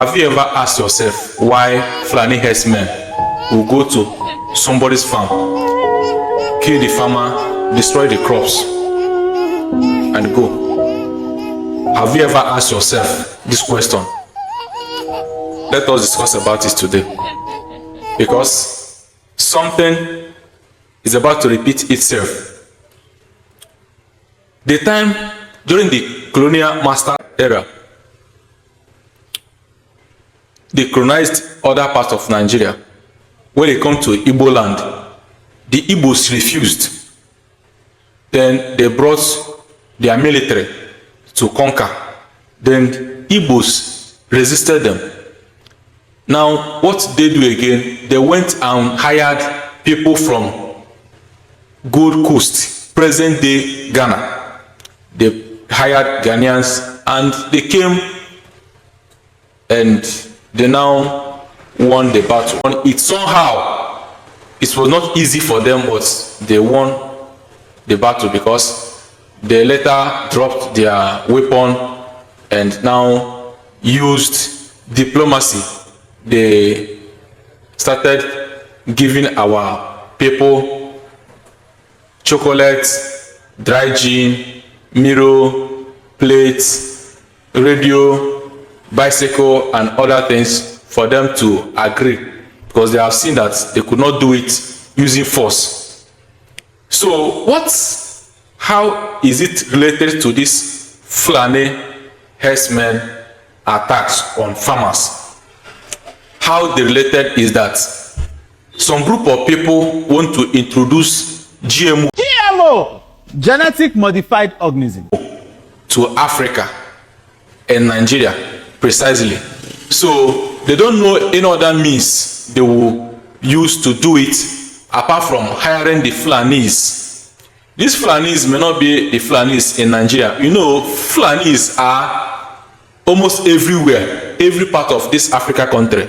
Have you ever asked yourself why Fulani herdsmen will go to somebody's farm, kill the farmer, destroy the crops, and go? Have you ever asked yourself this question? Let us discuss about it today, because something is about to repeat itself. The time during the colonial master era, they colonized other parts of Nigeria. When they come to Igbo land, the Igbos refused. Then they brought their military to conquer. Then Igbos resisted them. Now, what they do again, they went and hired people from Gold Coast, present day Ghana. They hired Ghanaians and they came and they now won the battle. It somehow, it was not easy for them, but they won the battle because they later dropped their weapon and now used diplomacy. They started giving our people chocolates, dry gin, mirror, plates, radio, bicycle, and other things for them to agree, because they have seen that they could not do it using force. So how is it related to this Fulani herdsmen attacks on farmers? How they related is that some group of people want to introduce GMO, genetic modified organism, to Africa and Nigeria precisely. So they don't know any other means they will use to do it apart from hiring the Fulanis. These Fulanis may not be the Fulanis in Nigeria. You know, Fulanis are almost everywhere, every part of this Africa country.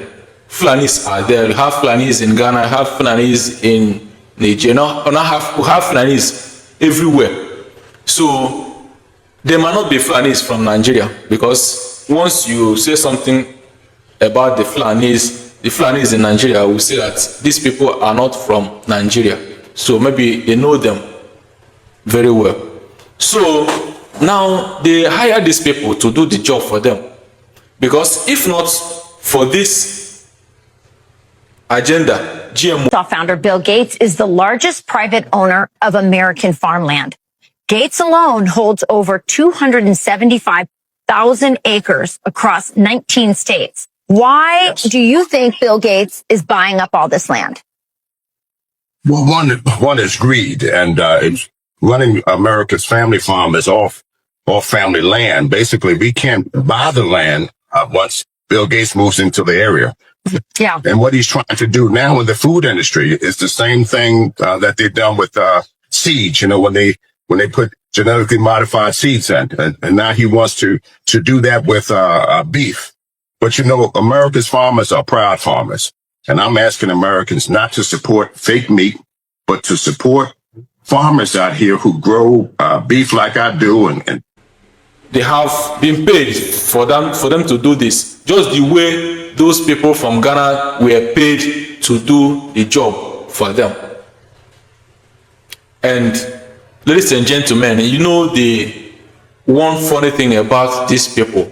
Fulanis are there. You have Fulanis in Ghana, you have Fulanis in Nigeria, we have Fulanis everywhere. So they might not be Fulanis from Nigeria, because once you say something about the Fulanis in Nigeria will say that these people are not from Nigeria. So maybe they know them very well. So now they hire these people to do the job for them, because if not for this agenda, GMO. Founder Bill Gates is the largest private owner of American farmland. Gates alone holds over 275,000 acres across 19 states. Why do you think Bill Gates is buying up all this land? Well, one is greed, and it's running America's family farm is off family land. Basically, we can't buy the land once Bill Gates moves into the area. Yeah. And what he's trying to do now in the food industry is the same thing that they've done with seeds. You know, when they put genetically modified seeds in, and now he wants to do that with beef. But you know, America's farmers are proud farmers, and I'm asking Americans not to support fake meat, but to support farmers out here who grow beef like I do, and they have been paid for them to do this, just the way those people from Ghana were paid to do the job for them. And ladies and gentlemen, you know the one funny thing about these people,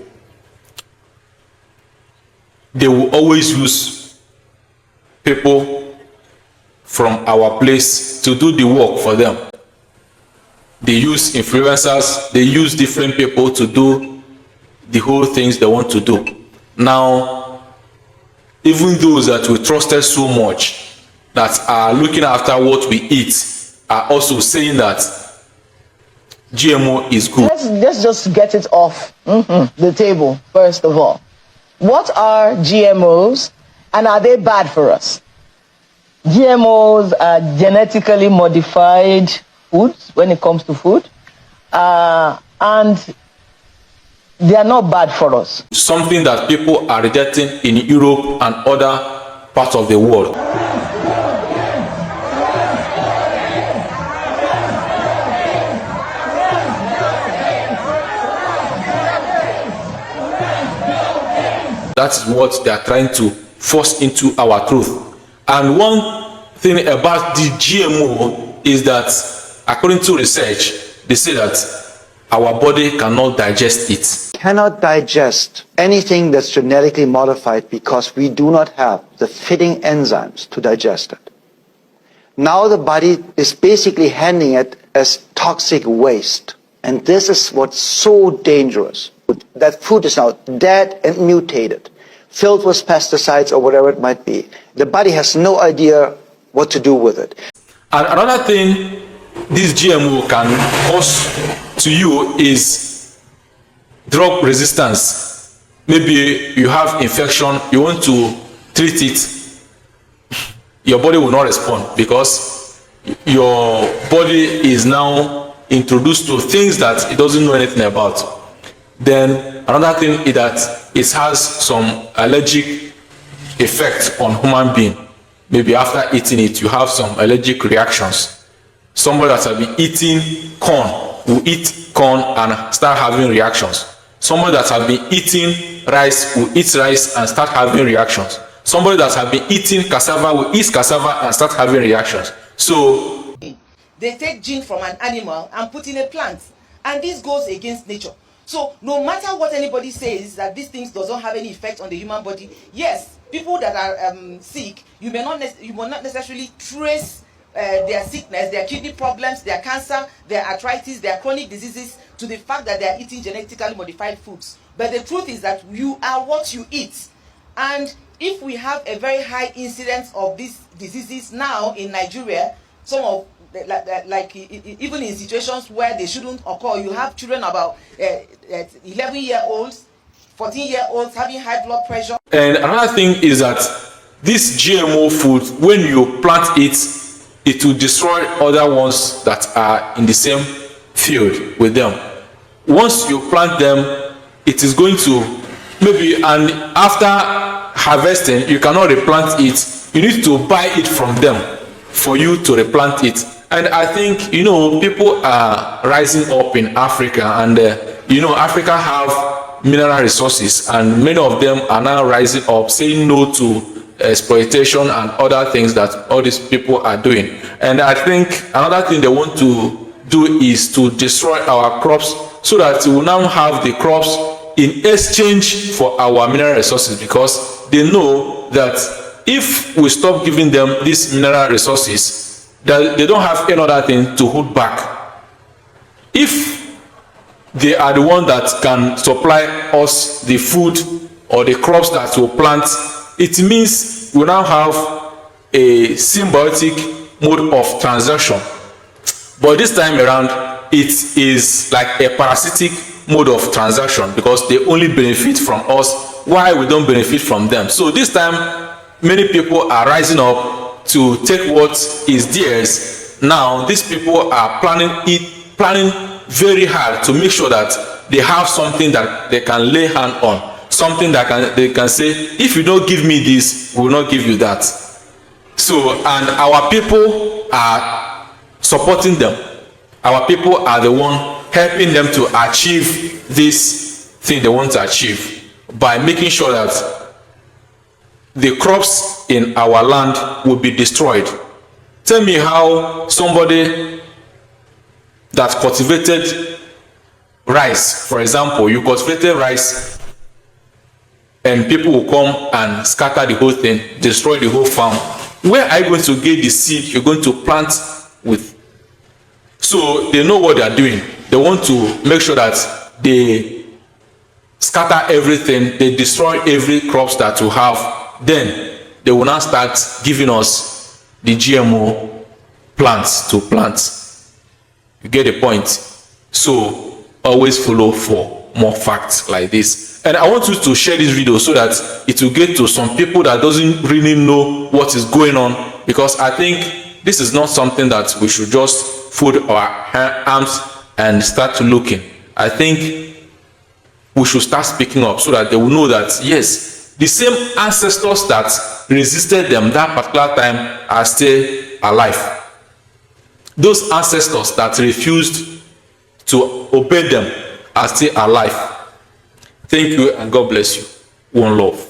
they will always use people from our place to do the work for them. They use influencers, they use different people to do the whole things they want to do. Now, even those that we trusted so much, that are looking after what we eat, are also saying that GMO is good. Let's just get it off the table, first of all. What are GMOs, and are they bad for us? GMOs are genetically modified foods when it comes to food, and they are not bad for us. Something that people are rejecting in Europe and other parts of the world. That is what they are trying to force into our truth. And one thing about the GMO is that, according to research, they say that our body cannot digest it. Cannot digest anything that's genetically modified because we do not have the fitting enzymes to digest it. Now the body is basically handling it as toxic waste. And this is what's so dangerous. That food is now dead and mutated, filled with pesticides or whatever it might be. The body has no idea what to do with it. And another thing this GMO can cause to you is drug resistance. Maybe you have infection, you want to treat it, your body will not respond because your body is now introduced to things that it doesn't know anything about. Then another thing is that it has some allergic effect on human being. Maybe after eating it, you have some allergic reactions. Somebody that has been eating corn will eat corn and start having reactions. Somebody that has been eating rice will eat rice and start having reactions. Somebody that has been eating cassava will eat cassava and start having reactions. So they take gene from an animal and put in a plant, and this goes against nature. So no matter what anybody says that these things doesn't have any effect on the human body, yes, people that are sick, you will not necessarily trace their sickness, their kidney problems, their cancer, their arthritis, their chronic diseases to the fact that they are eating genetically modified foods. But the truth is that you are what you eat. And if we have a very high incidence of these diseases now in Nigeria, some of like even in situations where they shouldn't occur, you have children about 11-year-olds, 14-year-olds having high blood pressure. And another thing is that this GMO food, when you plant it, it will destroy other ones that are in the same field with them. Once you plant them, it is going to maybe, and after harvesting, you cannot replant it. You need to buy it from them for you to replant it. And I think, people are rising up in Africa, and Africa have mineral resources, and many of them are now rising up, saying no to exploitation and other things that all these people are doing. And I think another thing they want to do is to destroy our crops so that we will now have the crops in exchange for our mineral resources, because they know that if we stop giving them these mineral resources, that they don't have any other thing to hold back. If they are the one that can supply us the food or the crops that we plant, it means we now have a symbiotic mode of transaction. But this time around, it is like a parasitic mode of transaction, because they only benefit from us while we don't benefit from them. So this time, many people are rising up to take what is theirs. Now these people are planning very hard to make sure that they have something that they can lay hand on, something that they can say, if you don't give me this, we will not give you that. So, and our people are supporting them. Our people are the one helping them to achieve this thing they want to achieve, by making sure that the crops in our land will be destroyed. Tell me how somebody that cultivated rice, for example, you cultivated rice and people will come and scatter the whole thing, destroy the whole farm. Where are you going to get the seed you're going to plant with? So they know what they are doing. They want to make sure that they scatter everything, they destroy every crops that we have. Then they will now start giving us the GMO plants to plant. You get the point? So always follow for more facts like this. And I want you to share this video so that it will get to some people that doesn't really know what is going on, because I think this is not something that we should just fold our arms and start looking. I think we should start speaking up so that they will know that yes, the same ancestors that resisted them that particular time are still alive. Those ancestors that refused to obey them are still alive. Thank you, and God bless you. One love.